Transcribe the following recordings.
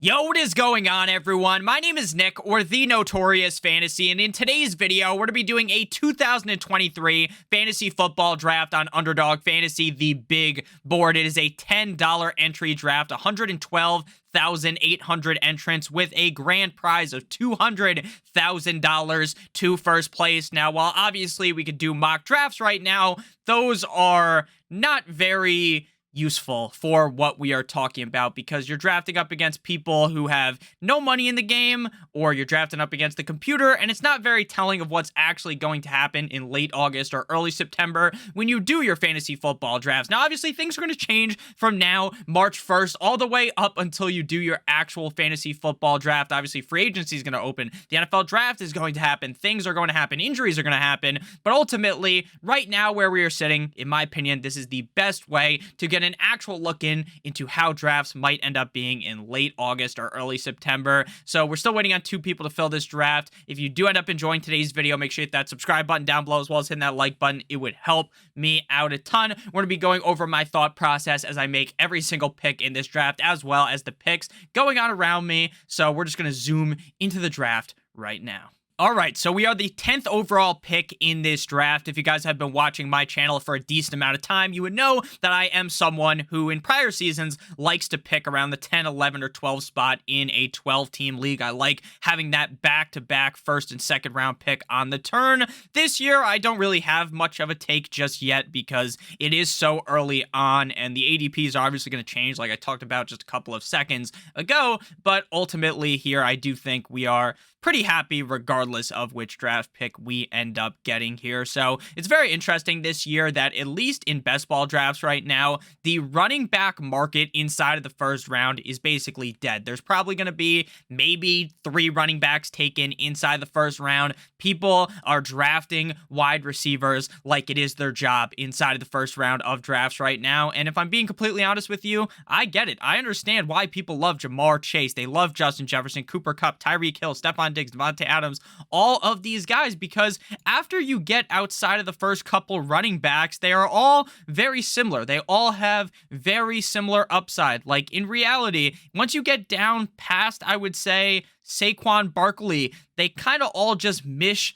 Yo, what is going on, everyone? My name is Nick, or the Notorious Fantasy, and in today's video, we're going to be doing a 2023 fantasy football draft on Underdog Fantasy, the big board. It is a $10 entry draft, 112,800 entrants with a grand prize of $200,000 to first place. Now, while obviously we could do mock drafts right now, those are not very useful for what we are talking about because you're drafting up against people who have no money in the game, or you're drafting up against the computer, and it's not very telling of what's actually going to happen in late August or early September when you do your fantasy football drafts. Now, obviously, things are going to change from now, March 1st, all the way up until you do your actual fantasy football draft. Obviously, free agency is going to open. The NFL draft is going to happen. Things are going to happen. Injuries are going to happen. But ultimately, right now where we are sitting, in my opinion, this is the best way to get an actual look into how drafts might end up being in late August or early September. So we're still waiting on 2 people to fill this draft. If you do end up enjoying today's video, make sure you hit that subscribe button down below, as well as hitting that like button. It would help me out a ton. We're going to be going over my thought process as I make every single pick in this draft, as well as the picks going on around me. So we're just going to zoom into the draft right now. All right, so we are the 10th overall pick in this draft. If you guys have been watching my channel for a decent amount of time, you would know that I am someone who in prior seasons likes to pick around the 10, 11, or 12 spot in a 12-team league. I like having that back-to-back first and second round pick on the turn. This year, I don't really have much of a take just yet because it is so early on, and the ADPs are obviously going to change like I talked about just a couple of seconds ago, but ultimately here, I do think we are pretty happy regardless of which draft pick we end up getting here. So it's very interesting this year that at least in best ball drafts right now, the running back market inside of the first round is basically dead. There's probably going to be maybe 3 running backs taken inside the first round. People are drafting wide receivers like it is their job inside of the first round of drafts right now. And if I'm being completely honest with you, I get it. I understand why people love Jamar Chase. They love Justin Jefferson, Cooper Kupp, Tyreek Hill, Stephon Diggs, Davante Adams, all of these guys, because after you get outside of the first couple running backs, they are all very similar. They all have very similar upside. Like in reality, once you get down past, I would say, Saquon Barkley, they kind of all just match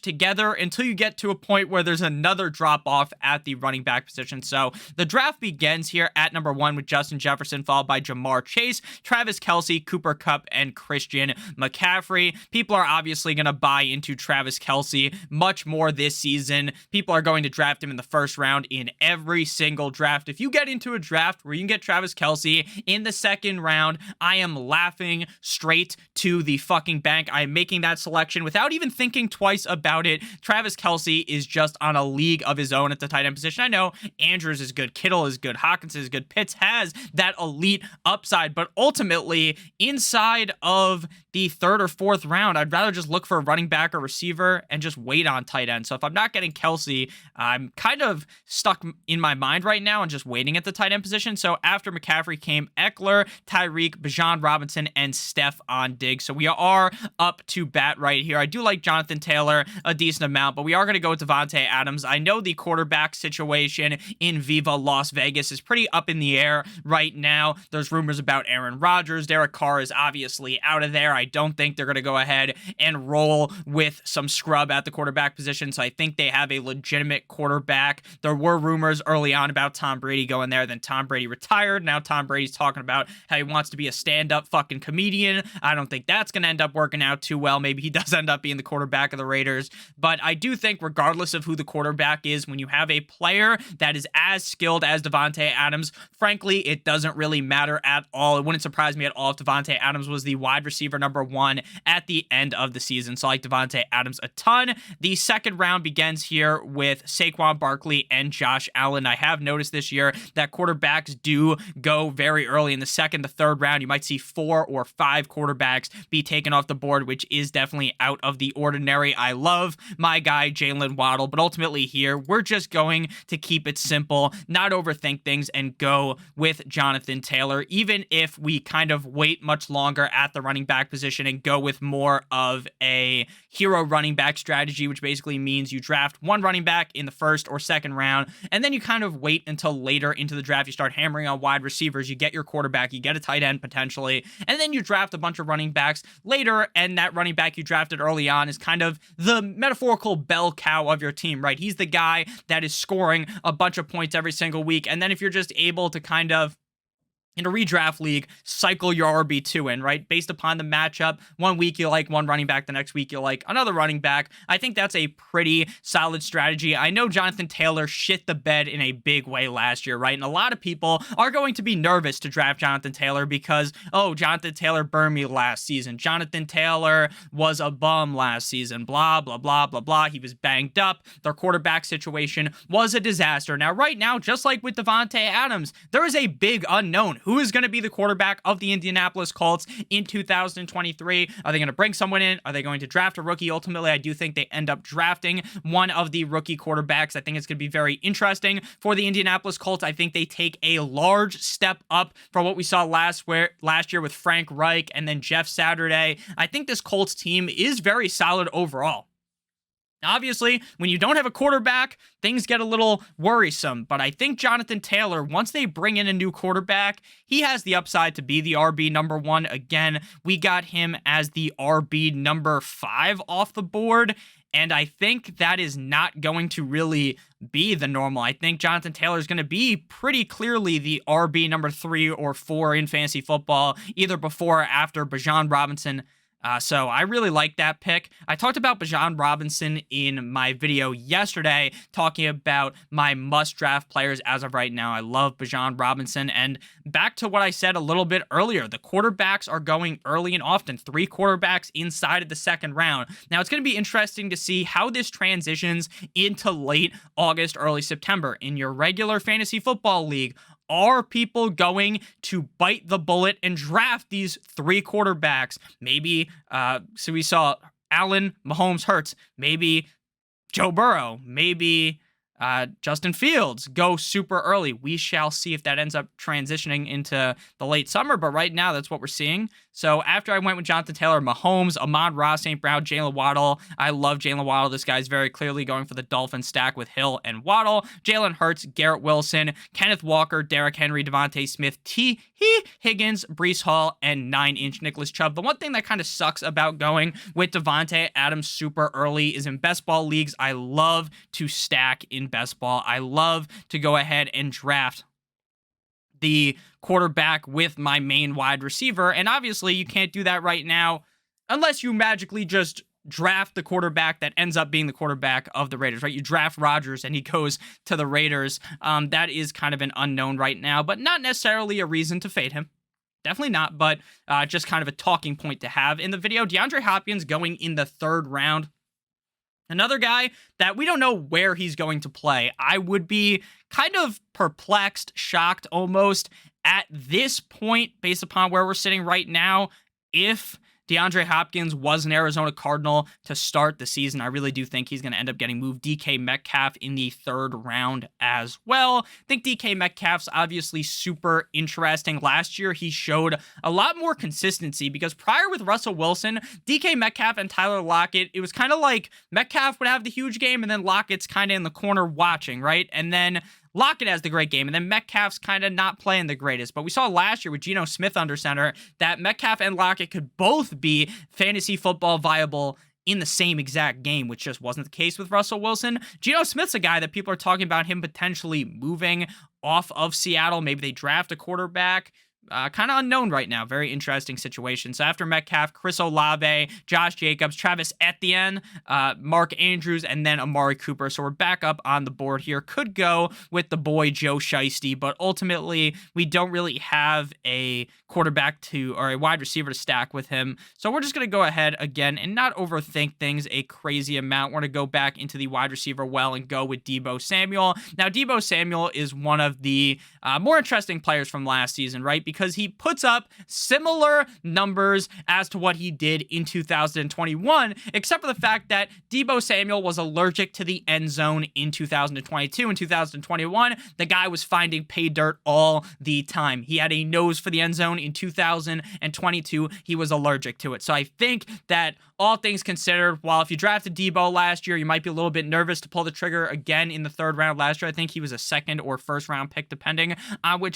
together until you get to a point where there's another drop off at the running back position. So the draft begins here at number 1 with Justin Jefferson, followed by Jamar Chase, Travis Kelce, Cooper Kupp, and Christian McCaffrey. People are obviously going to buy into Travis Kelce much more this season. People are going to draft him in the first round in every single draft. If you get into a draft where you can get Travis Kelce in the second round, I am laughing straight to the fucking bank. I am making that selection without even thinking twice about it. Travis Kelce is just on a league of his own at the tight end position. I know Andrews is good, Kittle is good, Hawkins is good, Pitts has that elite upside, but ultimately inside of the 3rd or 4th round, I'd rather just look for a running back or receiver and just wait on tight end. So if I'm not getting Kelce, I'm kind of stuck in my mind right now and just waiting at the tight end position. So after McCaffrey came Eckler, Tyreek, Bijan Robinson, and Stephon Diggs. So we are up to bat right here. I do like Jonathan Taylor a decent amount, but we are going to go with Davante Adams. I know the quarterback situation in Viva Las Vegas is pretty up in the air right now. There's rumors about Aaron Rodgers. Derek Carr is obviously out of there. I don't think they're going to go ahead and roll with some scrub at the quarterback position, so I think they have a legitimate quarterback. There were rumors early on about Tom Brady going there, then Tom Brady retired. Now Tom Brady's talking about how he wants to be a stand-up fucking comedian. I don't think that's going to end up working out too well. Maybe he does end up being the quarterback of the Raiders, but I do think regardless of who the quarterback is, when you have a player that is as skilled as Davante Adams, frankly, it doesn't really matter at all. It wouldn't surprise me at all if Davante Adams was the wide receiver number 1 at the end of the season. So I like Davante Adams a ton. The second round begins here with Saquon Barkley and Josh Allen. I have noticed this year that quarterbacks do go very early in the second, the third round. You might see 4 or 5 quarterbacks backs be taken off the board, which is definitely out of the ordinary. I love my guy, Jalen Waddle, but ultimately here, we're just going to keep it simple, not overthink things, and go with Jonathan Taylor, even if we kind of wait much longer at the running back position and go with more of a hero running back strategy, which basically means you draft one running back in the first or second round, and then you kind of wait until later into the draft. You start hammering on wide receivers, you get your quarterback, you get a tight end potentially, and then you draft a bunch of running backs later, and that running back you drafted early on is kind of the metaphorical bell cow of your team, right? He's the guy that is scoring a bunch of points every single week, and then if you're just able to kind of in a redraft league, cycle your RB2 in, right? Based upon the matchup. One week you like one running back, the next week you like another running back. I think that's a pretty solid strategy. I know Jonathan Taylor shit the bed in a big way last year, right? And a lot of people are going to be nervous to draft Jonathan Taylor because, oh, Jonathan Taylor burned me last season. Jonathan Taylor was a bum last season. Blah, blah, blah, blah, blah. He was banged up. Their quarterback situation was a disaster. Now, right now, just like with Davante Adams, there is a big unknown. Who is going to be the quarterback of the Indianapolis Colts in 2023? Are they going to bring someone in? Are they going to draft a rookie? Ultimately, I do think they end up drafting one of the rookie quarterbacks. I think it's going to be very interesting for the Indianapolis Colts. I think they take a large step up from what we saw last year with Frank Reich and then Jeff Saturday. I think this Colts team is very solid overall. Obviously, when you don't have a quarterback, things get a little worrisome, but I think Jonathan Taylor, once they bring in a new quarterback, he has the upside to be the RB number 1. Again, we got him as the RB number 5 off the board, and I think that is not going to really be the normal. I think Jonathan Taylor is going to be pretty clearly the RB number 3 or 4 in fantasy football, either before or after Bijan Robinson. So I really like that pick. I talked about Bijan Robinson in my video yesterday, talking about my must-draft players as of right now. I love Bijan Robinson. And back to what I said a little bit earlier, the quarterbacks are going early and often. 3 quarterbacks inside of the second round. Now, it's going to be interesting to see how this transitions into late August, early September. In your regular fantasy football league, are people going to bite the bullet and draft these 3 quarterbacks? Maybe, so we saw Allen, Mahomes, Hurts. Maybe Joe Burrow. Maybe Justin Fields go super early. We shall see if that ends up transitioning into the late summer, but right now that's what we're seeing. So after I went with Jonathan Taylor, Mahomes, Amon-Ra, St. Brown, Jalen Waddle. I love Jalen Waddle. This guy's very clearly going for the Dolphin stack with Hill and Waddle. Jalen Hurts, Garrett Wilson, Kenneth Walker, Derrick Henry, Devontae Smith, Higgins, Breece Hall, and 9-inch Nicholas Chubb. The one thing that kind of sucks about going with Davante Adams super early is in best ball leagues, I love to stack in best ball. I love to go ahead and draft the quarterback with my main wide receiver, and obviously you can't do that right now unless you magically just draft the quarterback that ends up being the quarterback of the Raiders, right? You draft Rodgers and he goes to the Raiders. That is kind of an unknown right now, but not necessarily a reason to fade him. Definitely not, but just kind of a talking point to have in the video. DeAndre Hopkins going in the 3rd round. Another guy that we don't know where he's going to play. I would be kind of perplexed, shocked almost at this point, based upon where we're sitting right now, if DeAndre Hopkins was an Arizona Cardinal to start the season. I really do think he's going to end up getting moved. DK Metcalf in the 3rd round as well. I think DK Metcalf's obviously super interesting. Last year, he showed a lot more consistency because prior with Russell Wilson, DK Metcalf and Tyler Lockett, it was kind of like Metcalf would have the huge game and then Lockett's kind of in the corner watching, right? And then Lockett has the great game, and then Metcalf's kind of not playing the greatest. But we saw last year with Geno Smith under center that Metcalf and Lockett could both be fantasy football viable in the same exact game, which just wasn't the case with Russell Wilson. Geno Smith's a guy that people are talking about him potentially moving off of Seattle. Maybe they draft a quarterback. Kind of unknown right now. Very interesting situation. So after Metcalf, Chris Olave, Josh Jacobs, Travis Etienne, Mark Andrews, and then Amari Cooper. So we're back up on the board here. Could go with the boy Joe Shiesty, but ultimately we don't really have a quarterback to or a wide receiver to stack with him. So we're just going to go ahead again and not overthink things a crazy amount. We're going to go back into the wide receiver well and go with Deebo Samuel. Now, Deebo Samuel is one of the more interesting players from last season, right? Because because he puts up similar numbers as to what he did in 2021, except for the fact that Deebo Samuel was allergic to the end zone in 2022. In 2021, the guy was finding pay dirt all the time. He had a nose for the end zone. In 2022, he was allergic to it. So I think that all things considered, while if you drafted Deebo last year, you might be a little bit nervous to pull the trigger again in the third round last year. I think he was a second or first round pick, depending on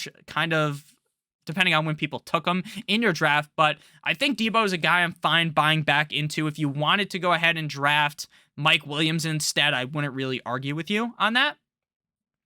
depending on when people took him in your draft. But I think Deebo is a guy I'm fine buying back into. If you wanted to go ahead and draft Mike Williams instead, I wouldn't really argue with you on that.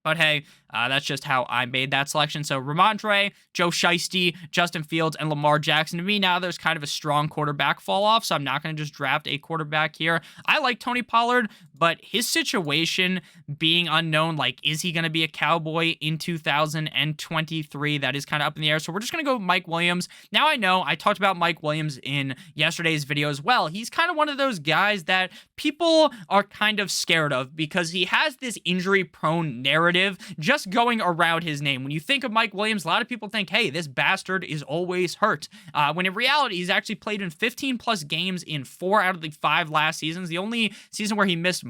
But hey, that's just how I made that selection. So Ramondre, Joe Shiesty, Justin Fields, and Lamar Jackson. To me, now there's kind of a strong quarterback fall off, so I'm not going to just draft a quarterback here. I like Tony Pollard, but his situation being unknown, like, is he going to be a Cowboy in 2023? That is kind of up in the air. So we're just going to go with Mike Williams. Now I know I talked about Mike Williams in yesterday's video as well. He's kind of one of those guys that people are kind of scared of because he has this injury-prone narrative just going around his name. When you think of Mike Williams, a lot of people think, hey, this bastard is always hurt. When in reality, he's actually played in 15 plus games in 4 out of the 5 last seasons. The only season where he missed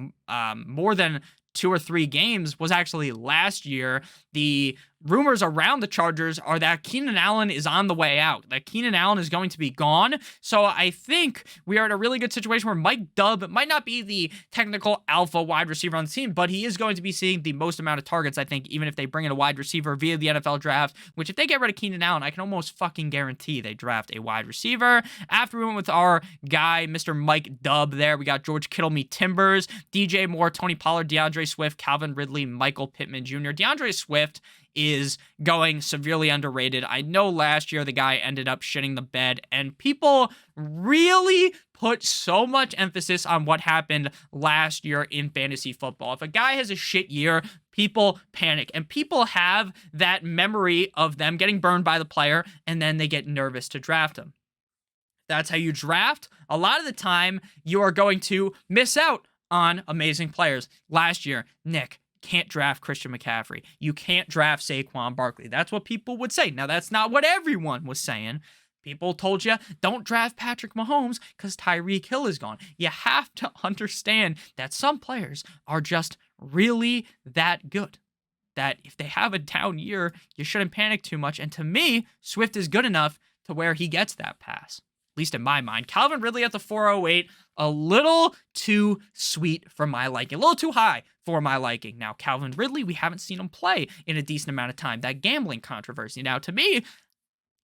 more than 2 or 3 games was actually last year. The rumors around the Chargers are that Keenan Allen is on the way out, that Keenan Allen is going to be gone. So I think we are in a really good situation where Mike Dubb might not be the technical alpha wide receiver on the team, but he is going to be seeing the most amount of targets, I think, even if they bring in a wide receiver via the NFL draft, which if they get rid of Keenan Allen, I can almost fucking guarantee they draft a wide receiver. After we went with our guy, Mr. Mike Dubb there, we got George Kittle, me Timbers, DJ Moore, Tony Pollard, DeAndre Swift, Calvin Ridley, Michael Pittman Jr. DeAndre Swift is going severely underrated. I know last year the guy ended up shitting the bed, and people really put so much emphasis on what happened last year in fantasy football. If a guy has a shit year, people panic, and people have that memory of them getting burned by the player, and then they get nervous to draft him. That's how you draft. A lot of the time, you are going to miss out on amazing players. Last year, Nick, can't draft Christian McCaffrey. You can't draft Saquon Barkley. That's what people would say. Now, that's not what everyone was saying. People told you, don't draft Patrick Mahomes because Tyreek Hill is gone. You have to understand that some players are just really that good, that if they have a down year, you shouldn't panic too much. And to me, Swift is good enough to where he gets that pass, at least in my mind. Calvin Ridley at the 408, a little too sweet for my liking, a little too high for my liking. Now, Calvin Ridley, we haven't seen him play in a decent amount of time. That gambling controversy. Now, to me,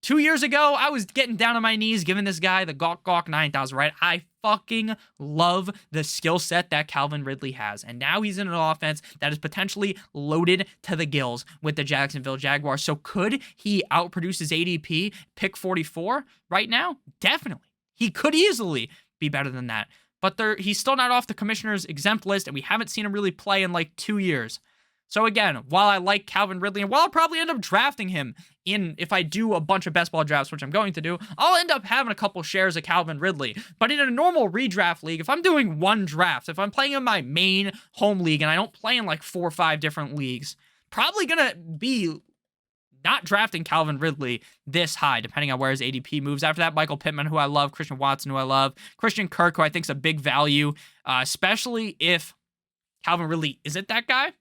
2 years ago, I was getting down on my knees giving this guy the Gawk 9000, right? I fucking love the skill set that Calvin Ridley has. And now he's in an offense that is potentially loaded to the gills with the Jacksonville Jaguars. So could he outproduce his ADP, pick 44 right now? Definitely. He could easily be better than that. But he's still not off the commissioner's exempt list, and we haven't seen him really play in like 2 years. So again, while I like Calvin Ridley, and while I'll probably end up drafting him if I do a bunch of best ball drafts, which I'm going to do, I'll end up having a couple shares of Calvin Ridley. But in a normal redraft league, if I'm doing one draft, if I'm playing in my main home league and I don't play in like 4 or 5 different leagues, probably gonna be not drafting Calvin Ridley this high, depending on where his ADP moves. After that, Michael Pittman, who I love, Christian Watson, who I love, Christian Kirk, who I think is a big value, especially if Calvin Ridley isn't that guy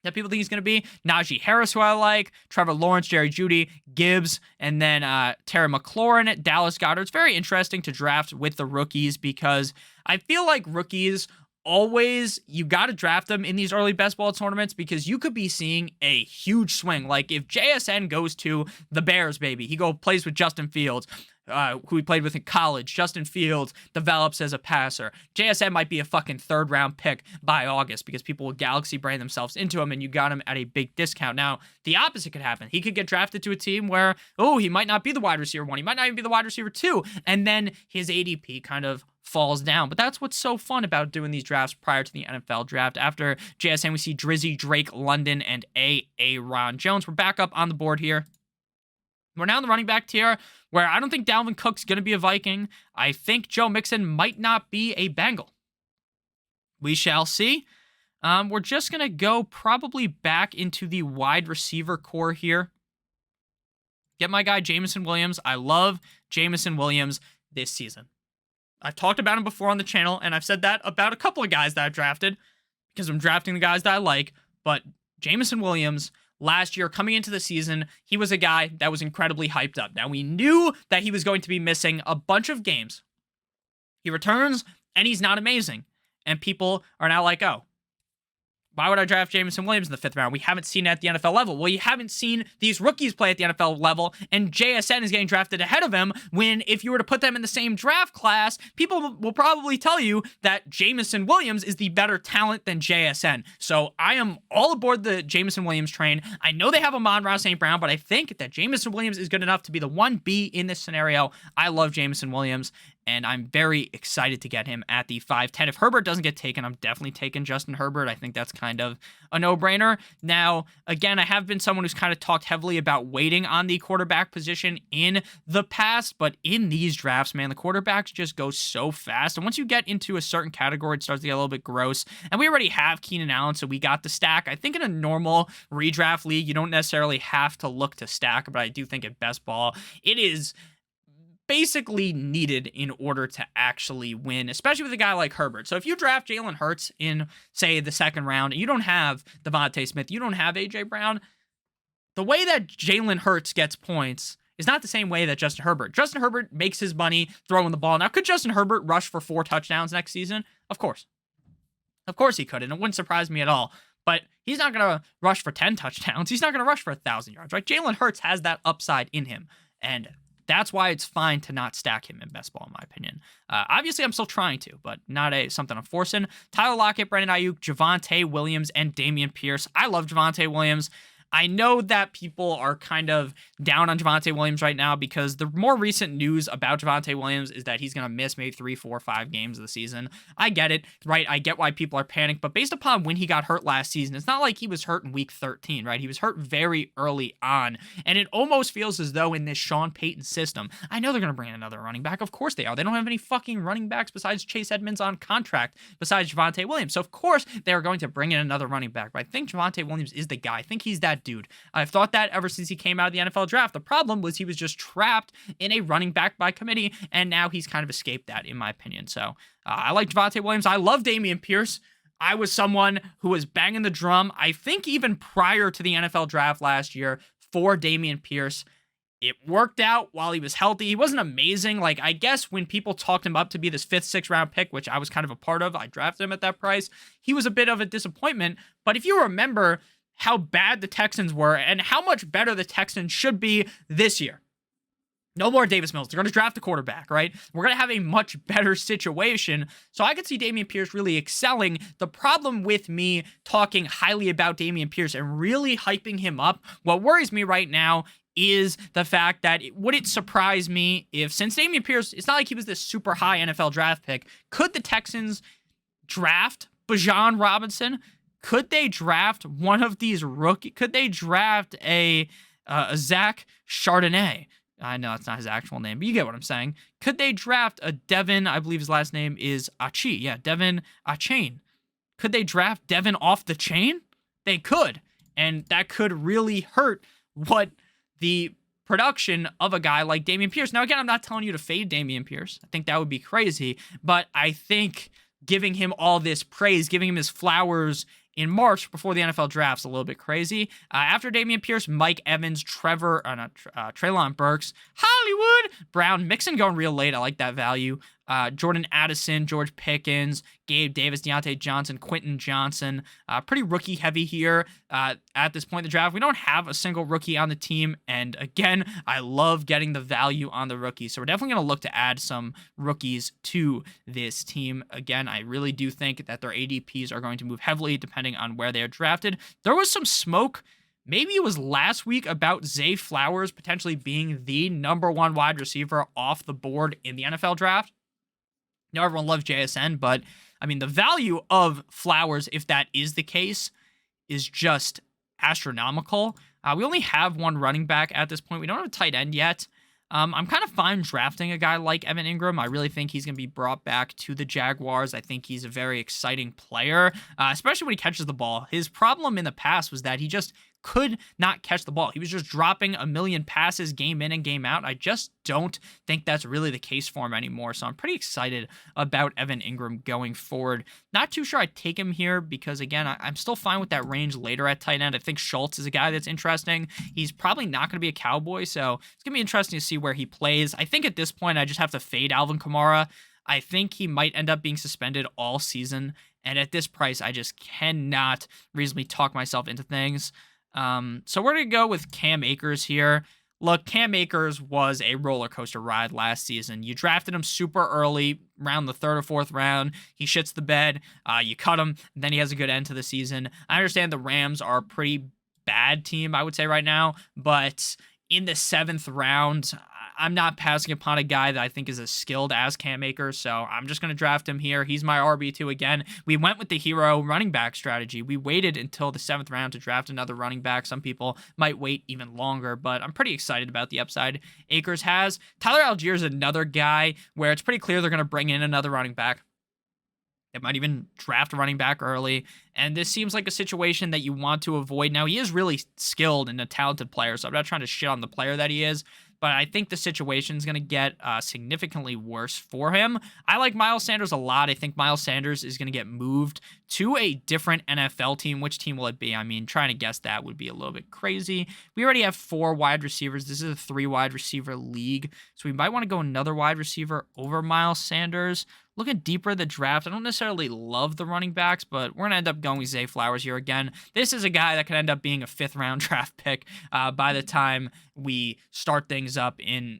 that people think he's going to be. Najee Harris, who I like, Trevor Lawrence, Jerry Jeudy, Gibbs, and then Terry McLaurin, Dallas Goedert. It's very interesting to draft with the rookies because I feel like rookies always, you got to draft them in these early best ball tournaments because you could be seeing a huge swing. Like if JSN goes to the Bears, baby, he plays with Justin Fields, who he played with in college. Justin Fields develops as a passer. JSN might be a fucking 3rd round pick by August because people will galaxy brain themselves into him and you got him at a big discount. Now, the opposite could happen. He could get drafted to a team where, he might not be the wide receiver 1. He might not even be the wide receiver 2. And then his ADP kind of falls down. But that's what's so fun about doing these drafts prior to the NFL draft. After JSN, we see Drizzy, Drake, London, and Ron Jones. We're back up on the board here. We're now in the running back tier where I don't think Dalvin Cook's going to be a Viking. I think Joe Mixon might not be a Bengal. We shall see. We're just going to go probably back into the wide receiver core here. Get my guy Jameson Williams. I love Jameson Williams this season. I've talked about him before on the channel, and I've said that about a couple of guys that I've drafted because I'm drafting the guys that I like. But Jameson Williams, last year, coming into the season, he was a guy that was incredibly hyped up. Now, we knew that he was going to be missing a bunch of games. He returns, and he's not amazing. And people are now like, oh, why would I draft Jameson Williams in the 5th round? We haven't seen it at the NFL level. Well, you haven't seen these rookies play at the NFL level, and JSN is getting drafted ahead of him when if you were to put them in the same draft class, people will probably tell you that Jameson Williams is the better talent than JSN. So I am all aboard the Jameson Williams train. I know they have Amon-Ra St. Brown, but I think that Jameson Williams is good enough to be the 1B in this scenario. I love Jameson Williams, and I'm very excited to get him at the 5-10. If Herbert doesn't get taken, I'm definitely taking Justin Herbert. I think that's kind of a no-brainer. Now, again, I have been someone who's kind of talked heavily about waiting on the quarterback position in the past, but in these drafts, man, the quarterbacks just go so fast. And once you get into a certain category, it starts to get a little bit gross. And we already have Keenan Allen, so we got the stack. I think in a normal redraft league, you don't necessarily have to look to stack, but I do think at best ball, it is basically needed in order to actually win, especially with a guy like Herbert. So if you draft Jalen Hurts in, say, the 2nd round, and you don't have Devontae Smith, you don't have A.J. Brown, the way that Jalen Hurts gets points is not the same way that Justin Herbert. Justin Herbert makes his money throwing the ball. Now, could Justin Herbert rush for 4 touchdowns next season? Of course. Of course he could, and it wouldn't surprise me at all. But he's not going to rush for 10 touchdowns. He's not going to rush for 1,000 yards, right? Jalen Hurts has that upside in him, and that's why it's fine to not stack him in best ball, in my opinion. Obviously, I'm still trying to, but not something I'm forcing. Tyler Lockett, Brandon Ayuk, Javonte Williams, and Dameon Pierce. I love Javonte Williams. I know that people are kind of down on Javonte Williams right now because the more recent news about Javonte Williams is that he's going to miss maybe 3, 4, 5 games of the season. I get it, right? I get why people are panicked, but based upon when he got hurt last season, it's not like he was hurt in week 13, right? He was hurt very early on, and it almost feels as though in this Sean Payton system, I know they're going to bring in another running back. Of course they are. They don't have any fucking running backs besides Chase Edmonds on contract, besides Javonte Williams. So of course they are going to bring in another running back, but I think Javonte Williams is the guy. I think he's that dude. I've thought that ever since he came out of the NFL draft. The problem was he was just trapped in a running back by committee, and now he's kind of escaped that, in my opinion. So I like Javonte Williams. I love Dameon Pierce. I was someone who was banging the drum, I think even prior to the NFL draft last year, for Dameon Pierce. It worked out while he was healthy. He wasn't amazing. Like, I guess when people talked him up to be this 5th, 6th round pick, which I was kind of a part of, I drafted him at that price, he was a bit of a disappointment. But if you remember how bad the Texans were and how much better the Texans should be this year, no more Davis Mills. They're going to draft a quarterback, right? We're going to have a much better situation. So I could see Dameon Pierce really excelling. The problem with me talking highly about Dameon Pierce and really hyping him up, what worries me right now is the fact that would it surprise me if, since Dameon Pierce, it's not like he was this super high NFL draft pick, could the Texans draft Bijan Robinson? Could they draft one of these rookie? Could they draft a Zach Chardonnay? I know that's not his actual name, but you get what I'm saying. Could they draft a Devin? I believe his last name is Achi. Yeah, Devin Achane. Could they draft Devin off the chain? They could, and that could really hurt what the production of a guy like Dameon Pierce. Now, again, I'm not telling you to fade Dameon Pierce. I think that would be crazy, but I think giving him all this praise, giving him his flowers in March before the NFL draft's a little bit crazy. After Dameon Pierce, Mike Evans, Treylon Burks, Hollywood Brown, Mixon going real late. I like that value. Jordan Addison, George Pickens, Gabe Davis, Deontay Johnson, Quentin Johnson. Pretty rookie heavy here at this point in the draft. We don't have a single rookie on the team. And again, I love getting the value on the rookies. So we're definitely going to look to add some rookies to this team. Again, I really do think that their ADPs are going to move heavily depending on where they are drafted. There was some smoke, maybe it was last week, about Zay Flowers potentially being the #1 wide receiver off the board in the NFL draft. Now, everyone loves JSN, but, I mean, the value of Flowers, if that is the case, is just astronomical. We only have one running back at this point. We don't have a tight end yet. I'm kind of fine drafting a guy like Evan Ingram. I really think he's going to be brought back to the Jaguars. I think he's a very exciting player, especially when he catches the ball. His problem in the past was that he just could not catch the ball. He was just dropping a million passes game in and game out. I just don't think that's really the case for him anymore. So I'm pretty excited about Evan Ingram going forward. Not too sure I'd take him here because, again, I'm still fine with that range later at tight end. I think Schultz is a guy that's interesting. He's probably not going to be a Cowboy, so it's going to be interesting to see where he plays. I think at this point, I just have to fade Alvin Kamara. I think he might end up being suspended all season, and at this price, I just cannot reasonably talk myself into things. So we're going to go with Cam Akers here. Look, Cam Akers was a roller coaster ride last season. You drafted him super early, around the 3rd or 4th round. He shits the bed. You cut him, and then he has a good end to the season. I understand the Rams are a pretty bad team, I would say right now, but in the 7th round, I'm not passing upon a guy that I think is as skilled as Cam Akers, so I'm just going to draft him here. He's my RB2 again. We went with the hero running back strategy. We waited until the 7th round to draft another running back. Some people might wait even longer, but I'm pretty excited about the upside Akers has. Tyler Algier is another guy where it's pretty clear they're going to bring in another running back. It might even draft a running back early. And this seems like a situation that you want to avoid. Now, he is really skilled and a talented player, so I'm not trying to shit on the player that he is, but I think the situation is going to get significantly worse for him. I like Miles Sanders a lot. I think Miles Sanders is going to get moved to a different NFL team. Which team will it be? I mean, trying to guess that would be a little bit crazy. We already have 4 wide receivers. This is a 3 wide receiver league, so we might want to go another wide receiver over Miles Sanders. Looking deeper in the draft, I don't necessarily love the running backs, but we're going to end up going with Zay Flowers here again. This is a guy that could end up being a 5th round draft pick by the time we start things up in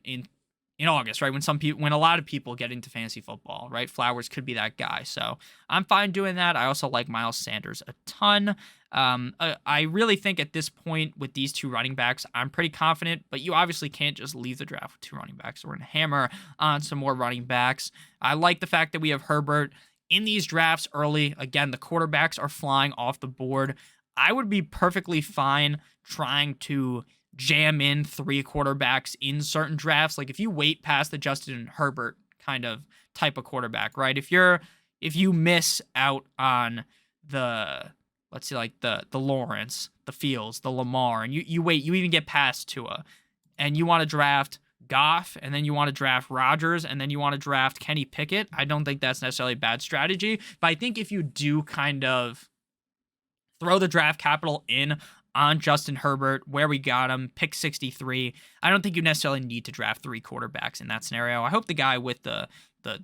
August, right? When a lot of people get into fantasy football, right? Flowers could be that guy. So I'm fine doing that. I also like Miles Sanders a ton. I really think at this point with these 2 running backs, I'm pretty confident, but you obviously can't just leave the draft with 2 running backs. So we're going to hammer on some more running backs. I like the fact that we have Herbert in these drafts early. Again, the quarterbacks are flying off the board. I would be perfectly fine trying to jam in 3 quarterbacks in certain drafts. Like if you wait past the Justin Herbert kind of type of quarterback, right? If you miss out on the, let's see, like the Lawrence, the Fields, the Lamar, and you wait, you even get past Tua, and you want to draft Goff, and then you want to draft Rodgers, and then you want to draft Kenny Pickett, I don't think that's necessarily a bad strategy. But I think if you do kind of throw the draft capital in on Justin Herbert, where we got him, pick 63, I don't think you necessarily need to draft 3 quarterbacks in that scenario. I hope the guy with the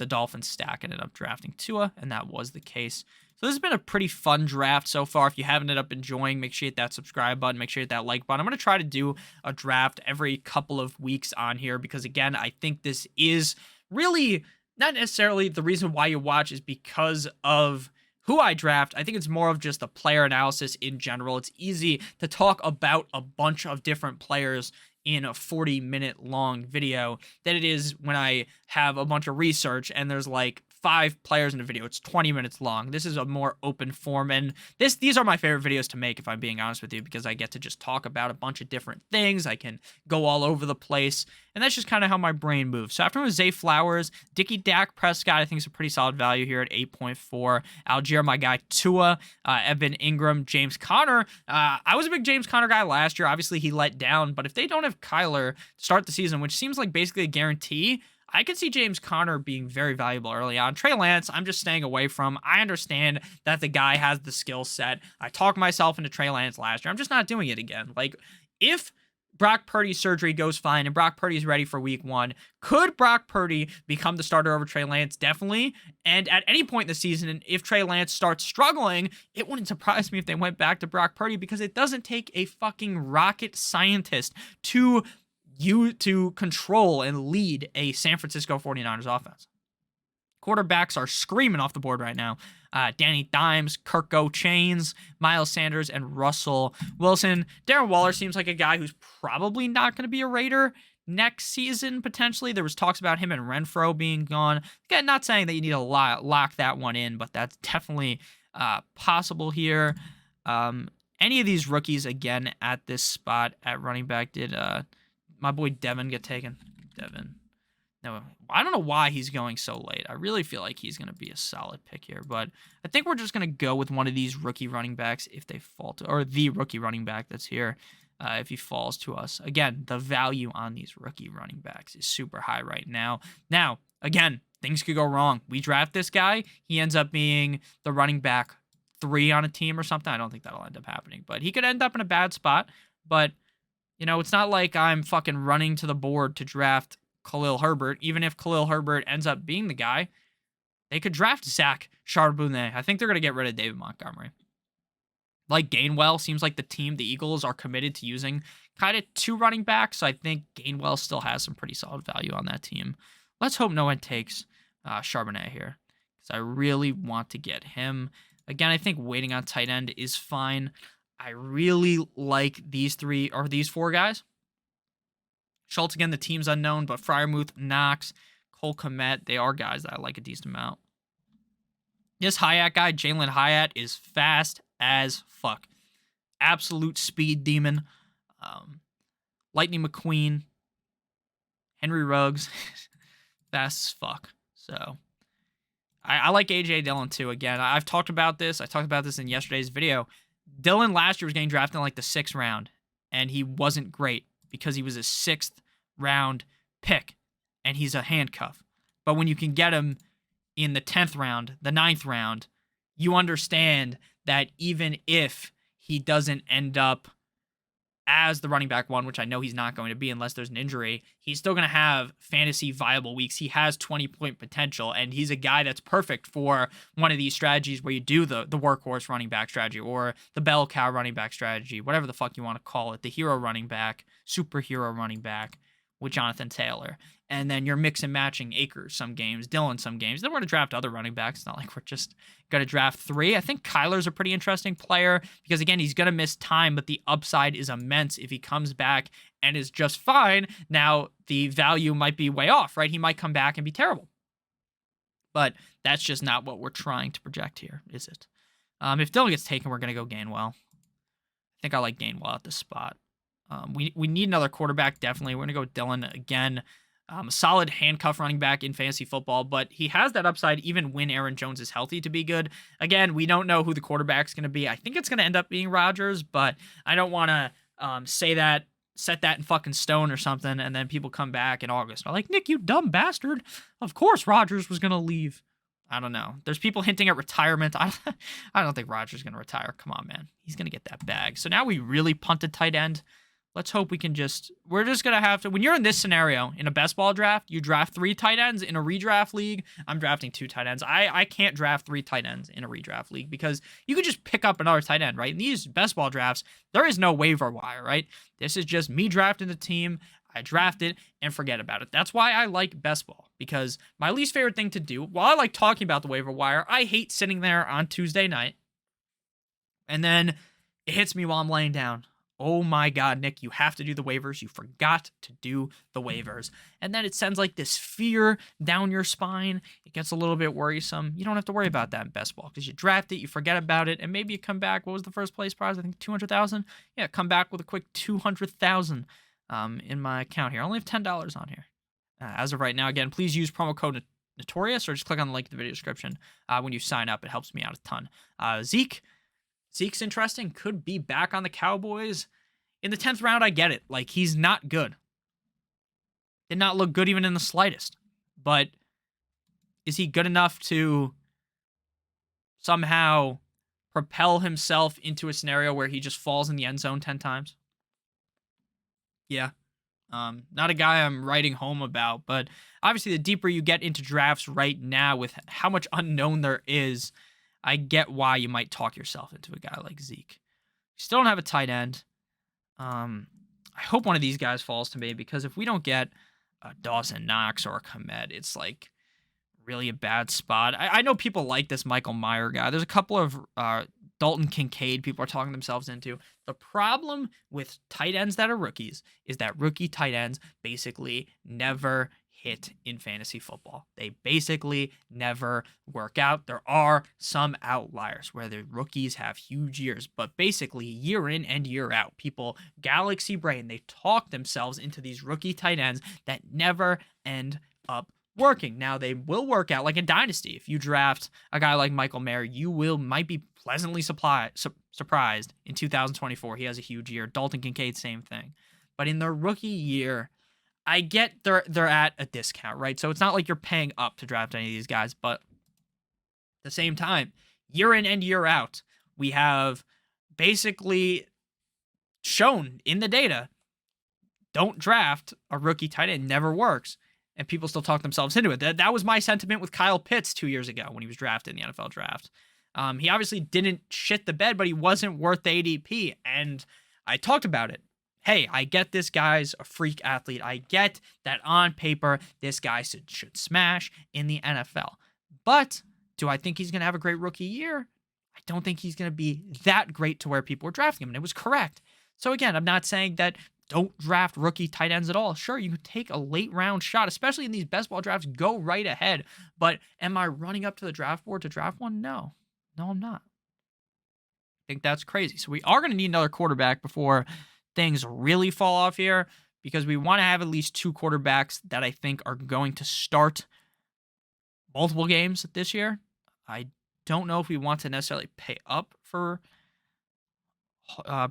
Dolphins stack ended up drafting Tua, and that was the case. So this has been a pretty fun draft so far. If you haven't ended up enjoying, make sure you hit that subscribe button. Make sure you hit that like button. I'm going to try to do a draft every couple of weeks on here because, again, I think this is really not necessarily the reason why you watch is because of who I draft. I think it's more of just the player analysis in general. It's easy to talk about a bunch of different players in a 40-minute long video than it is when I have a bunch of research and there's like 5 players in a video. It's 20 minutes long. This is a more open form, and these are my favorite videos to make, if I'm being honest with you, because I get to just talk about a bunch of different things. I can go all over the place, and that's just kind of how my brain moves. So after him was Zay Flowers, Dak Prescott, I think is a pretty solid value here at 8.4. Algier, my guy, Tua, Evan Ingram, James Conner. I was a big James Conner guy last year. Obviously, he let down, but if they don't have Kyler to start the season, which seems like basically a guarantee, I could see James Conner being very valuable early on. Trey Lance, I'm just staying away from. I understand that the guy has the skill set. I talked myself into Trey Lance last year. I'm just not doing it again. Like, if Brock Purdy's surgery goes fine and Brock Purdy's ready for week 1, could Brock Purdy become the starter over Trey Lance? Definitely. And at any point in the season, if Trey Lance starts struggling, it wouldn't surprise me if they went back to Brock Purdy, because it doesn't take a fucking rocket scientist to control and lead a San Francisco 49ers offense. Quarterbacks are screaming off the board right now. Danny Dimes, Kirko Chains, Miles Sanders, and Russell Wilson. Darren Waller seems like a guy who's probably not going to be a Raider next season, potentially. There was talks about him and Renfro being gone. Again, not saying that you need to lock that one in, but that's definitely possible here. Any of these rookies, again, at this spot at running back, did my boy Devin get taken? No, I don't know why he's going so late. I really feel like he's going to be a solid pick here, but I think we're just going to go with one of these rookie running backs if they fall to, or the rookie running back that's here, if he falls to us. Again, the value on these rookie running backs is super high right now. Now, again, things could go wrong. We draft this guy, he ends up being the running back 3 on a team or something. I don't think that'll end up happening, but he could end up in a bad spot. But, it's not like I'm fucking running to the board to draft Khalil Herbert. Even if Khalil Herbert ends up being the guy, they could draft Zach Charbonnet. I think they're going to get rid of David Montgomery. Like Gainwell, seems like the Eagles are committed to using kind of 2 running backs. So I think Gainwell still has some pretty solid value on that team. Let's hope no one takes Charbonnet here, because I really want to get him. Again, I think waiting on tight end is fine. I really like these 4 guys. Schultz, again, the team's unknown, but Freiermuth, Knox, Cole Kmet, they are guys that I like a decent amount. This Hyatt guy, Jalen Hyatt, is fast as fuck. Absolute speed demon. Lightning McQueen, Henry Ruggs, fast as fuck. So, I like A.J. Dillon, too. Again, I've talked about this. I talked about this in yesterday's video. Dillon last year was getting drafted in like the 6th round, and he wasn't great because he was a 6th round pick, and he's a handcuff. But when you can get him in the 10th round, the 9th round, you understand that even if he doesn't end up as the running back 1, which I know he's not going to be unless there's an injury, he's still going to have fantasy viable weeks. He has 20-point potential, and he's a guy that's perfect for one of these strategies where you do the workhorse running back strategy or the bell cow running back strategy, whatever the fuck you want to call it, the hero running back, superhero running back with Jonathan Taylor. And then you're mix and matching Akers some games, Dillon some games. Then we're going to draft other running backs. It's not like we're just going to draft 3. I think Kyler's a pretty interesting player because, again, he's going to miss time, but the upside is immense if he comes back and is just fine. Now, the value might be way off, right? He might come back and be terrible. But that's just not what we're trying to project here, is it? If Dillon gets taken, we're going to go Gainwell. I think I like Gainwell at this spot. We need another quarterback, definitely. We're going to go with Dillon again. A solid handcuff running back in fantasy football, but he has that upside even when Aaron Jones is healthy to be good. Again, we don't know who the quarterback's going to be. I think it's going to end up being Rodgers, but I don't want to set that in fucking stone or something, and then people come back in August. I'm like, Nick, you dumb bastard. Of course Rodgers was going to leave. I don't know. There's people hinting at retirement. I don't think Rodgers is going to retire. Come on, man. He's going to get that bag. So now we really punted tight end. Let's hope we can we're just going to have to, when you're in this scenario, in a best ball draft, you draft 3 tight ends. In a redraft league, I'm drafting 2 tight ends. I can't draft 3 tight ends in a redraft league because you could just pick up another tight end, right? In these best ball drafts, there is no waiver wire, right? This is just me drafting the team. I draft it and forget about it. That's why I like best ball, because my least favorite thing to do, while I like talking about the waiver wire, I hate sitting there on Tuesday night and then it hits me while I'm laying down. Oh my God, Nick, you have to do the waivers. You forgot to do the waivers. And then it sends like this fear down your spine. It gets a little bit worrisome. You don't have to worry about that in best ball because you draft it, you forget about it, and maybe you come back. What was the first place prize? I think 200,000. Yeah, come back with a quick 200,000 in my account here. I only have $10 on here. As of right now, again, please use promo code Notorious or just click on the link in the video description when you sign up. It helps me out a ton. Zeke's interesting. Could be back on the Cowboys. In the 10th round, I get it. Like, he's not good. Did not look good even in the slightest. But is he good enough to somehow propel himself into a scenario where he just falls in the end zone 10 times? Yeah. Not a guy I'm writing home about, but obviously the deeper you get into drafts right now with how much unknown there is, I get why you might talk yourself into a guy like Zeke. Still don't have a tight end. I hope one of these guys falls to me, because if we don't get a Dawson Knox or a Kmet, it's like really a bad spot. I know people like this Michael Mayer guy. There's a couple of Dalton Kincaid people are talking themselves into. The problem with tight ends that are rookies is that rookie tight ends basically never hit in fantasy football. They basically never work out. There are some outliers where the rookies have huge years, but basically year in and year out, people galaxy brain, they talk themselves into these rookie tight ends that never end up working. Now, they will work out like in Dynasty. If you draft a guy like Michael Mayer, you might be pleasantly surprised in 2024. He has a huge year. Dalton Kincaid, same thing. But in their rookie year, I get they're at a discount, right? So it's not like you're paying up to draft any of these guys, but at the same time, year in and year out, we have basically shown in the data, don't draft a rookie tight end. It never works. And people still talk themselves into it. That was my sentiment with Kyle Pitts 2 years ago when he was drafted in the NFL draft. He obviously didn't shit the bed, but he wasn't worth the ADP. And I talked about it. Hey, I get this guy's a freak athlete. I get that on paper, this guy should smash in the NFL. But do I think he's going to have a great rookie year? I don't think he's going to be that great to where people were drafting him. And it was correct. So again, I'm not saying that don't draft rookie tight ends at all. Sure, you could take a late round shot, especially in these best ball drafts. Go right ahead. But am I running up to the draft board to draft one? No. No, I'm not. I think that's crazy. So we are going to need another quarterback before things really fall off here, because we want to have at least 2 quarterbacks that I think are going to start multiple games this year. I don't know if we want to necessarily pay up for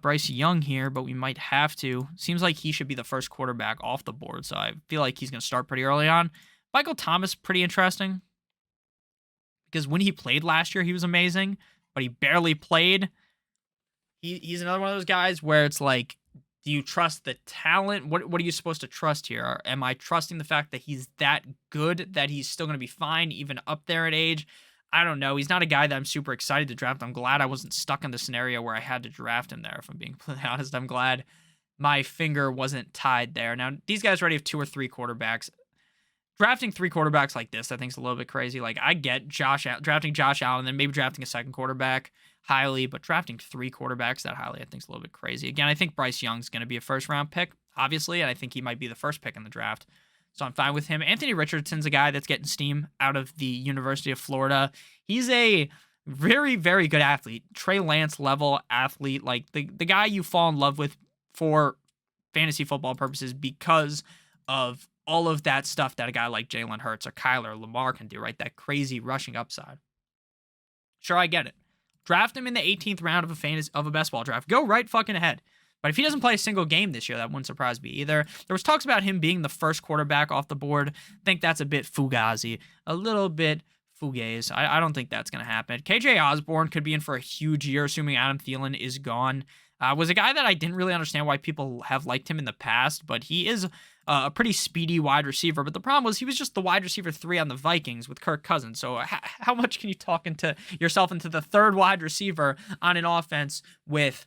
Bryce Young here, but we might have to. Seems like he should be the first quarterback off the board, so I feel like he's going to start pretty early on. Michael Thomas, pretty interesting, because when he played last year, he was amazing, but he barely played. He's another one of those guys where it's like, do you trust the talent? What are you supposed to trust here? Or am I trusting the fact that he's that good that he's still going to be fine, even up there in age? I don't know. He's not a guy that I'm super excited to draft. I'm glad I wasn't stuck in the scenario where I had to draft him there, if I'm being completely honest. I'm glad my finger wasn't tied there. Now, these guys already have 2 or 3 quarterbacks. Drafting 3 quarterbacks like this, I think, is a little bit crazy. Like, I get drafting Josh Allen, then maybe drafting a second quarterback highly, but drafting 3 quarterbacks that highly, I think, is a little bit crazy. Again, I think Bryce Young's going to be a first-round pick, obviously, and I think he might be the first pick in the draft. So I'm fine with him. Anthony Richardson's a guy that's getting steam out of the University of Florida. He's a very, very good athlete. Trey Lance level athlete. Like the guy you fall in love with for fantasy football purposes because of all of that stuff that a guy like Jalen Hurts or Kyler Lamar can do, right? That crazy rushing upside. Sure, I get it. Draft him in the 18th round of a best ball draft. Go right fucking ahead. But if he doesn't play a single game this year, that wouldn't surprise me either. There was talks about him being the first quarterback off the board. I think that's a bit fugazi. A little bit fugazi. I don't think that's going to happen. KJ Osborne could be in for a huge year, assuming Adam Thielen is gone. Was a guy that I didn't really understand why people have liked him in the past, but he is a pretty speedy wide receiver. But the problem was he was just the wide receiver 3 on the Vikings with Kirk Cousins. So how much can you talk yourself into the 3rd wide receiver on an offense with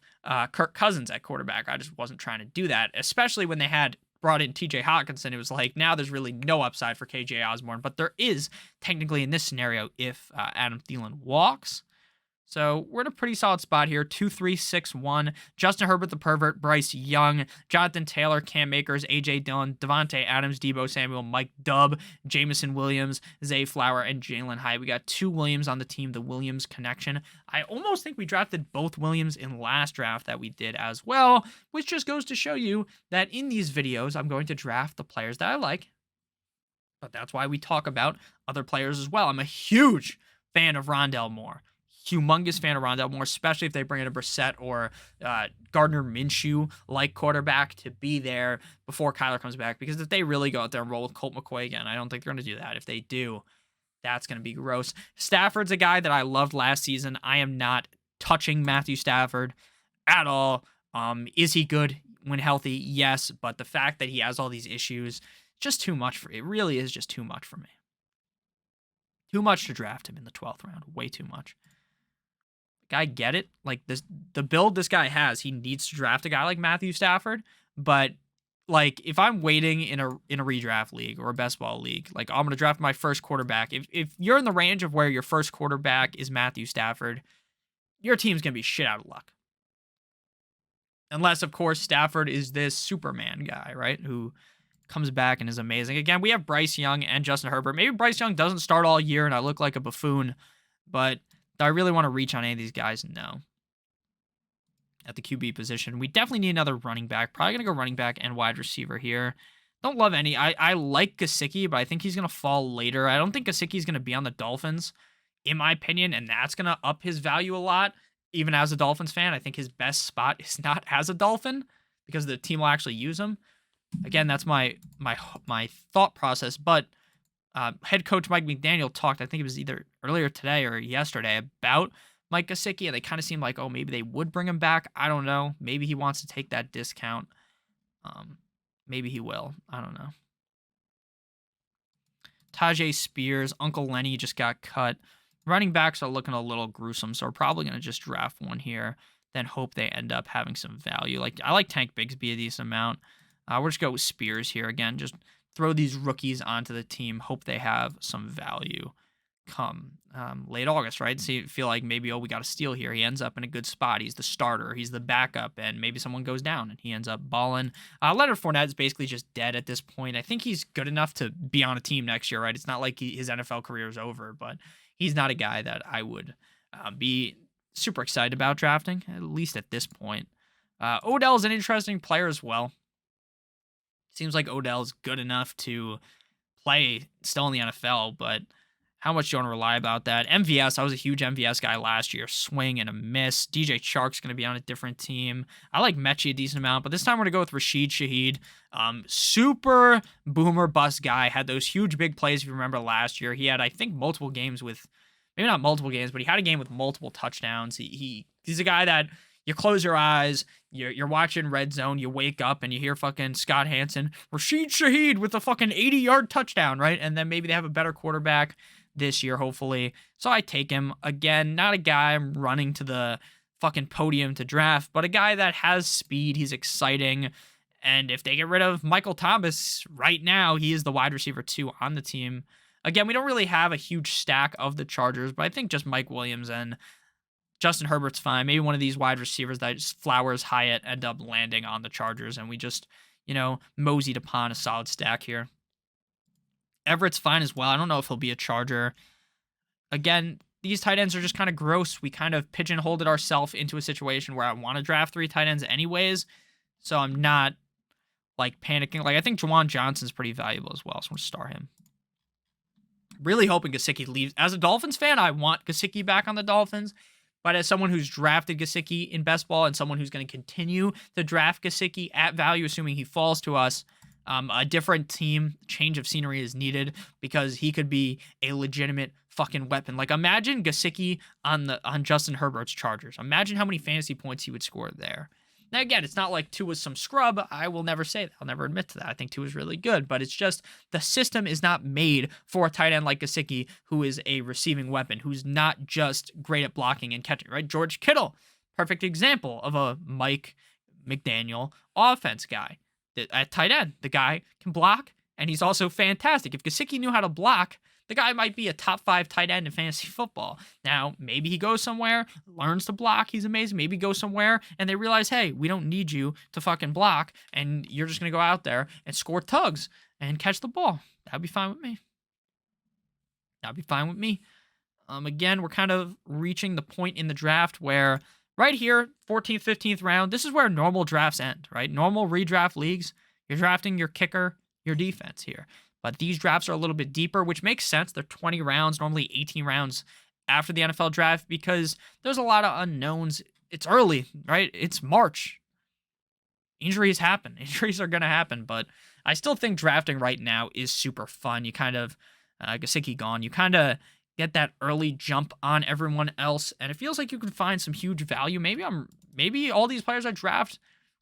Kirk Cousins at quarterback? I just wasn't trying to do that, especially when they had brought in TJ Hawkinson. It was like, now there's really no upside for KJ Osborne, but there is technically in this scenario if Adam Thielen walks. So we're in a pretty solid spot here. 2, 3, 6, 1. Justin Herbert the pervert, Bryce Young, Jonathan Taylor, Cam Akers, AJ Dillon, Devontae Adams, Deebo Samuel, Mike Dubb, Jameson Williams, Zay Flower, and Jalen Hyatt. We got 2 Williams on the team, the Williams connection. I almost think we drafted both Williams in last draft that we did as well, which just goes to show you that in these videos, I'm going to draft the players that I like. But that's why we talk about other players as well. I'm a huge fan of Rondale Moore. Humongous fan of Rondale Moore, especially if they bring in a Brissett or Gardner Minshew like quarterback to be there before Kyler comes back. Because if they really go out there and roll with Colt McCoy again, I don't think they're going to do that. If they do, that's going to be gross. Stafford's a guy that I loved last season. I am not touching Matthew Stafford at all. Is he good when healthy? Yes, but the fact that he has all these issues, just too much for it. Really is just too much for me. Too much to draft him in the 12th round. Way too much. I get it. Like the build this guy has, he needs to draft a guy like Matthew Stafford. But like if I'm waiting in a redraft league or a best ball league, like I'm gonna draft my first quarterback. If you're in the range of where your first quarterback is Matthew Stafford, your team's gonna be shit out of luck. Unless, of course, Stafford is this Superman guy, right? Who comes back and is amazing. Again, we have Bryce Young and Justin Herbert. Maybe Bryce Young doesn't start all year and I look like a buffoon, but do I really want to reach on any of these guys? No. At the QB position, we definitely need another running back. Probably going to go running back and wide receiver here. Don't love any. I like Gesicki, but I think he's going to fall later. I don't think Gesicki's going to be on the Dolphins, in my opinion, and that's going to up his value a lot. Even as a Dolphins fan, I think his best spot is not as a Dolphin because the team will actually use him. Again, that's my thought process. But head coach Mike McDaniel talked, I think it was either earlier today or yesterday, about Mike Gesicki, and they kind of seemed like, oh, maybe they would bring him back. I don't know. Maybe he wants to take that discount. Maybe he will. I don't know. Tajay Spears, Uncle Lenny just got cut. Running backs are looking a little gruesome, so we're probably going to just draft one here, then hope they end up having some value. Like I like Tank Bigsby a decent amount. We'll just go with Spears here again. Just throw these rookies onto the team, hope they have some value come late August, right? So you feel like maybe, oh, we got a steal here. He ends up in a good spot. He's the starter. He's the backup, and maybe someone goes down, and he ends up balling. Leonard Fournette is basically just dead at this point. I think he's good enough to be on a team next year, right? It's not like his NFL career is over, but he's not a guy that I would be super excited about drafting, at least at this point. Odell's an interesting player as well. Seems like Odell's good enough to play still in the NFL, but how much do you want to rely about that? MVS, I was a huge MVS guy last year. Swing and a miss. DJ Chark's going to be on a different team. I like Mechie a decent amount, but this time we're going to go with Rashid Shaheed. Super boomer bust guy. Had those huge big plays, if you remember last year. He had, I think, multiple games with, maybe not multiple games, but he had a game with multiple touchdowns. He's a guy that you close your eyes, you're watching Red Zone, you wake up and you hear fucking Scott Hansen, Rashid Shaheed with a fucking 80-yard touchdown, right? And then maybe they have a better quarterback this year, hopefully. So I take him. Again, not a guy I'm running to the fucking podium to draft, but a guy that has speed. He's exciting. And if they get rid of Michael Thomas right now, he is the wide receiver 2 on the team. Again, we don't really have a huge stack of the Chargers, but I think just Mike Williams and Justin Herbert's fine. Maybe one of these wide receivers that just Flowers, Hyatt end up landing on the Chargers, and we just, moseyed upon a solid stack here. Everett's fine as well. I don't know if he'll be a Charger. Again, these tight ends are just kind of gross. We kind of pigeonholed it ourselves into a situation where I want to draft 3 tight ends anyways, so I'm not, panicking. I think Juwan Johnson's pretty valuable as well, so I'm going to star him. Really hoping Gesicki leaves. As a Dolphins fan, I want Gesicki back on the Dolphins, but as someone who's drafted Gesicki in best ball and someone who's going to continue to draft Gesicki at value, assuming he falls to us, a different team, change of scenery is needed because he could be a legitimate fucking weapon. Imagine Gesicki on Justin Herbert's Chargers. Imagine how many fantasy points he would score there. Now, again, it's not like Tua was some scrub. I will never say that. I'll never admit to that. I think Tua is really good, but it's just the system is not made for a tight end like Gesicki, who is a receiving weapon, who's not just great at blocking and catching, right? George Kittle, perfect example of a Mike McDaniel offense guy. At tight end, the guy can block, and he's also fantastic. If Gesicki knew how to block, the guy might be a top 5 tight end in fantasy football. Now, maybe he goes somewhere, learns to block, he's amazing. Maybe he goes somewhere, and they realize, hey, we don't need you to fucking block, and you're just going to go out there and score tugs and catch the ball. That'd be fine with me. Again, we're kind of reaching the point in the draft where right here, 14th, 15th round, this is where normal drafts end, right? Normal redraft leagues, you're drafting your kicker, your defense here. But these drafts are a little bit deeper, which makes sense. They're 20 rounds, normally 18 rounds after the NFL draft because there's a lot of unknowns. It's early, right? It's March. Injuries happen. Injuries are going to happen, but I still think drafting right now is super fun. You kind of, Gesicki gone, you kind of get that early jump on everyone else, and it feels like you can find some huge value. Maybe all these players I draft,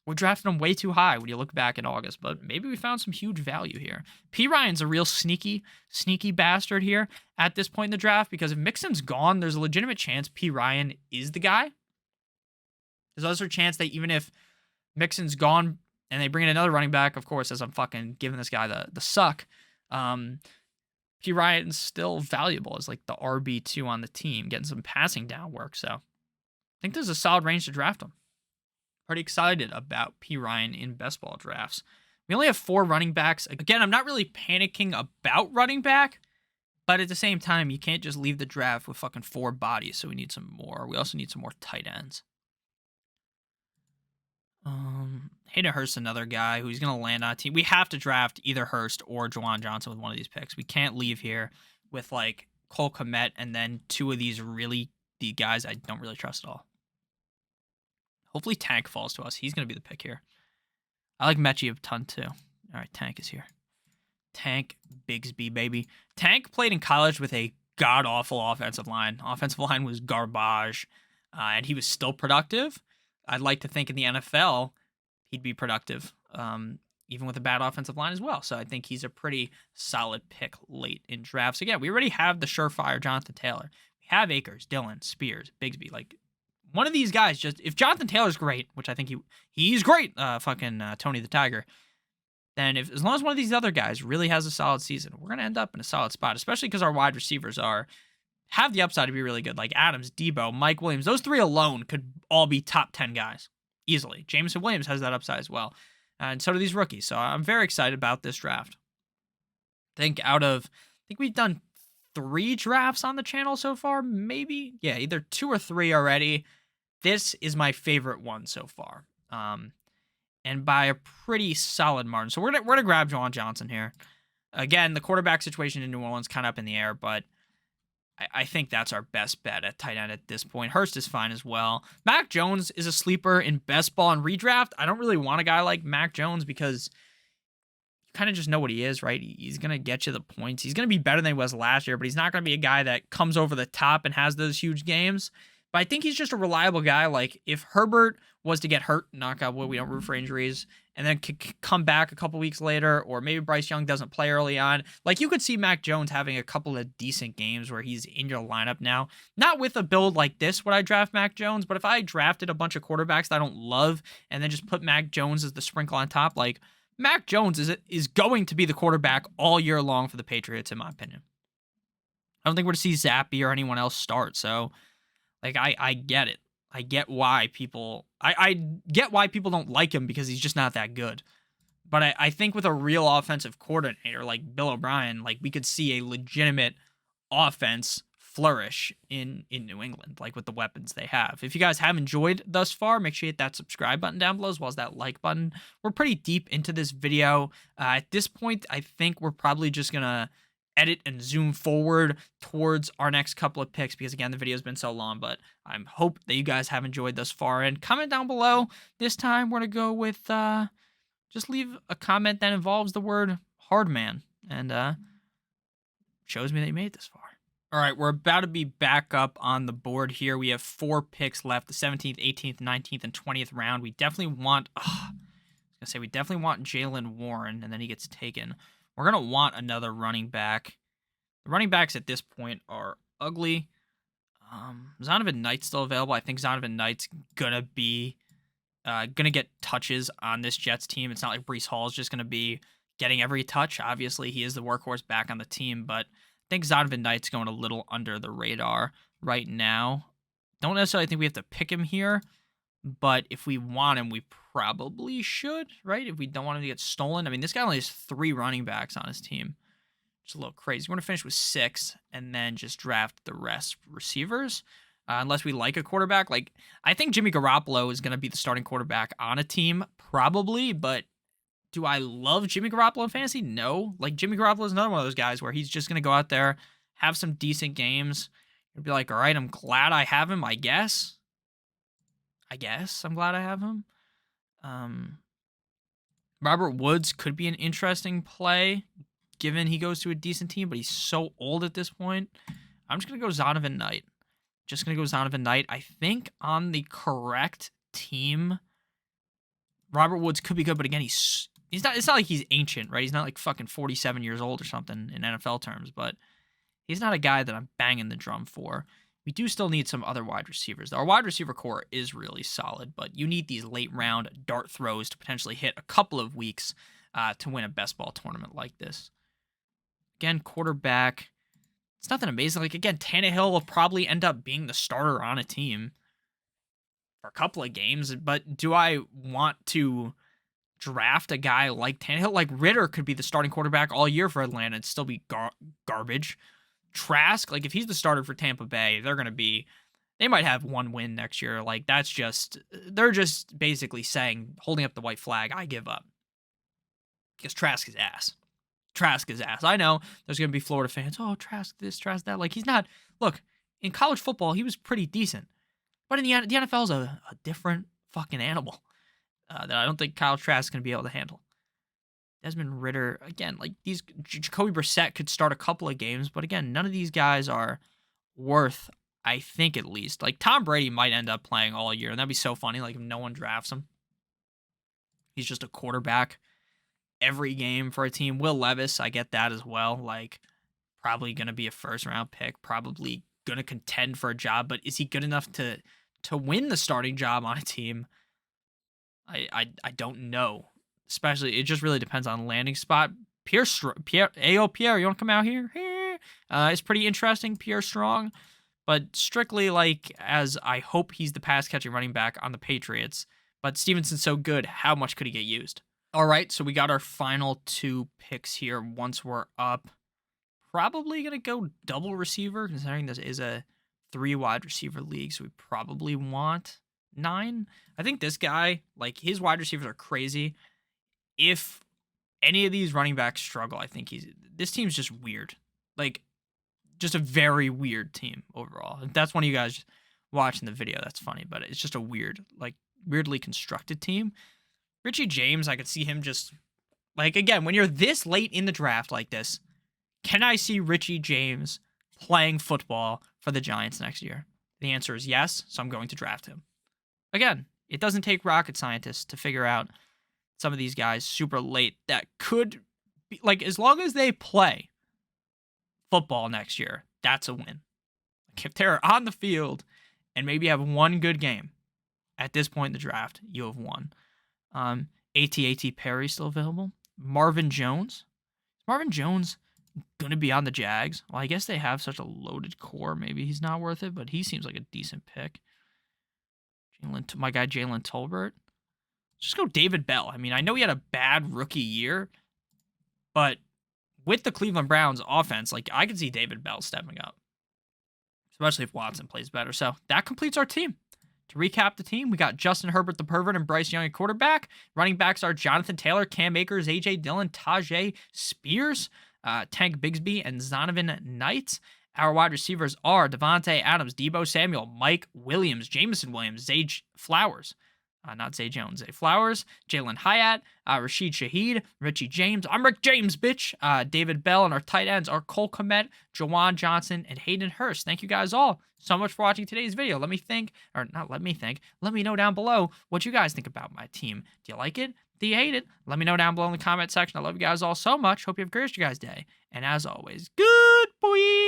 we're drafting them way too high when you look back in August, but maybe we found some huge value here. P. Ryan's a real sneaky bastard here at this point in the draft because if Mixon's gone, there's a legitimate chance P. Ryan is the guy. There's also a chance that even if Mixon's gone and they bring in another running back, of course, as I'm fucking giving this guy the suck, P. Ryan's still valuable as the RB2 on the team, getting some passing down work. So I think there's a solid range to draft him. Pretty excited about P. Ryan in best ball drafts. We only have 4 running backs. Again, I'm not really panicking about running back, but at the same time, you can't just leave the draft with fucking 4 bodies. So we need some more. We also need some more tight ends. Hayden Hurst, another guy who's going to land on a team. We have to draft either Hurst or Juwan Johnson with one of these picks. We can't leave here with like Cole Kmet and then two of these really the guys I don't really trust at all. Hopefully Tank falls to us. He's going to be the pick here. I like Mechie a ton too. All right, Tank is here. Tank Bigsby, baby. Tank played in college with a god-awful offensive line. Offensive line was garbage, and he was still productive. I'd like to think in the NFL, he'd be productive, even with a bad offensive line as well. So I think he's a pretty solid pick late in drafts. Again, we already have the surefire Jonathan Taylor. We have Akers, Dillon, Spears, Bigsby. Like, one of these guys, just if Jonathan Taylor's great, which I think he's great, Tony the Tiger, then as long as one of these other guys really has a solid season, we're going to end up in a solid spot, especially because our wide receivers have the upside to be really good. Like Adams, Debo, Mike Williams, those three alone could all be top 10 guys easily. Jameson Williams has that upside as well. And so do these rookies. So I'm very excited about this draft. I think we've done 3 drafts on the channel so far, maybe. Yeah, either 2 or 3 already. This is my favorite one so far. And by a pretty solid margin. So we're gonna grab Juwan Johnson here. Again, the quarterback situation in New Orleans kind of up in the air, but I think that's our best bet at tight end at this point. Hurst is fine as well. Mac Jones is a sleeper in best ball and redraft. I don't really want a guy like Mac Jones because you kind of just know what he is, right? He's going to get you the points. He's going to be better than he was last year, but he's not going to be a guy that comes over the top and has those huge games. But I think he's just a reliable guy. Like, if Herbert was to get hurt, knock out wood, we don't root for injuries, and then could come back a couple weeks later, or maybe Bryce Young doesn't play early on, like, you could see Mac Jones having a couple of decent games where he's in your lineup now. Not with a build like this would I draft Mac Jones, but if I drafted a bunch of quarterbacks that I don't love and then just put Mac Jones as the sprinkle on top, like, Mac Jones is going to be the quarterback all year long for the Patriots, in my opinion. I don't think we're to see Zappy or anyone else start, so... Like, I get it. I get why people... I get why people don't like him because he's just not that good. But I think with a real offensive coordinator like Bill O'Brien, like, we could see a legitimate offense flourish in New England, like, with the weapons they have. If you guys have enjoyed thus far, make sure you hit that subscribe button down below as well as that like button. We're pretty deep into this video. At this point, I think we're probably just going to edit and zoom forward towards our next couple of picks because, again, the video has been so long, but I hope that you guys have enjoyed thus far. And comment down below. This time we're going to go with just leave a comment that involves the word hardman and shows me that you made it this far. All right, we're about to be back up on the board here. We have 4 picks left, the 17th, 18th, 19th, and 20th round. We definitely want Jaylen Warren, and then he gets taken. We're going to want another running back. The running backs at this point are ugly. Zonovan Knight's still available. I think Zonovan Knight's going to be going to get touches on this Jets team. It's not like Breece Hall is just going to be getting every touch. Obviously, he is the workhorse back on the team, but I think Zonovan Knight's going a little under the radar right now. Don't necessarily think we have to pick him here, but if we want him, we probably should, right? If we don't want him to get stolen. I mean, this guy only has 3 running backs on his team. It's a little crazy. We're going to finish with 6 and then just draft the rest receivers. Unless we like a quarterback. Like, I think Jimmy Garoppolo is going to be the starting quarterback on a team, probably, but do I love Jimmy Garoppolo in fantasy? No. Like, Jimmy Garoppolo is another one of those guys where he's just going to go out there, have some decent games, and be like, all right, I'm glad I have him, I guess. I'm glad I have him. Robert Woods could be an interesting play, given he goes to a decent team, but he's so old at this point. I'm just going to go Zonovan Knight. I think on the correct team, Robert Woods could be good, but again, he's not. It's not like he's ancient, right? He's not like fucking 47 years old or something in NFL terms, but he's not a guy that I'm banging the drum for. We do still need some other wide receivers. Our wide receiver core is really solid, but you need these late round dart throws to potentially hit a couple of weeks to win a best ball tournament like this. Again, quarterback, it's nothing amazing. Like, again, Tannehill will probably end up being the starter on a team for a couple of games, but do I want to draft a guy like Tannehill? Like, Ritter could be the starting quarterback all year for Atlanta and still be garbage. Trask, like, if he's the starter for Tampa Bay, they're going to be They might have one win next year. Like, that's just, they're just basically saying, holding up the white flag, I give up. Because Trask is ass. Trask is ass. I know there's going to be Florida fans. Oh, Trask this, Trask that. Like, he's not. Look, in college football, he was pretty decent. But in the NFL is a different fucking animal that I don't think Kyle Trask is going to be able to handle. Desmond Ridder, again, like these, Jacoby Brissett could start a couple of games, but again, none of these guys are worth, I think at least. Like, Tom Brady might end up playing all year, and that'd be so funny, like, if no one drafts him. He's just a quarterback every game for a team. Will Levis, I get that as well. Like, probably going to be a first-round pick, probably going to contend for a job, but is he good enough to win the starting job on a team? I don't know. Especially, it just really depends on landing spot. Pierre, you want to come out here? It's pretty interesting, Pierre Strong. But strictly, like, as I hope he's the pass-catching running back on the Patriots. But Stevenson's so good, how much could he get used? All right, so we got our final 2 picks here once we're up. Probably going to go double receiver, considering this is a 3 wide receiver league, so we probably want 9. I think this guy, like, his wide receivers are crazy. If any of these running backs struggle, I think this team's just weird. Like, just a very weird team overall. If that's one of you guys watching the video, that's funny, but it's just a weird, like, weirdly constructed team. Richie James, I could see him just, like, again, when you're this late in the draft like this, can I see Richie James playing football for the Giants next year? The answer is yes, so I'm going to draft him. Again, it doesn't take rocket scientists to figure out some of these guys super late that could be, like, as long as they play football next year, that's a win. Like, if they're on the field and maybe have one good game at this point in the draft, you have won. AT Perry still available. Marvin Jones. Is Marvin Jones going to be on the Jags? Well, I guess they have such a loaded core. Maybe he's not worth it, but he seems like a decent pick. My guy Jalen Tolbert. Just go David Bell. I mean, I know he had a bad rookie year, but with the Cleveland Browns offense, like, I could see David Bell stepping up, especially if Watson plays better. So that completes our team. To recap the team, we got Justin Herbert the pervert and Bryce Young at quarterback. Running backs are Jonathan Taylor, Cam Akers, A.J. Dillon, Tajay Spears, Tank Bigsby, and Zonovan Knight. Our wide receivers are Devontae Adams, Deebo Samuel, Mike Williams, Jameson Williams, Zay Flowers. Not Zay Jones, Zay Flowers, Jalen Hyatt, Rashid Shaheed, Richie James. I'm Rick James, bitch. David Bell, and our tight ends are Cole Kmet, Jawan Johnson, and Hayden Hurst. Thank you guys all so much for watching today's video. Let me know down below what you guys think about my team. Do you like it? Do you hate it? Let me know down below in the comment section. I love you guys all so much. Hope you have a great rest of your guys' day. And as always, good boy.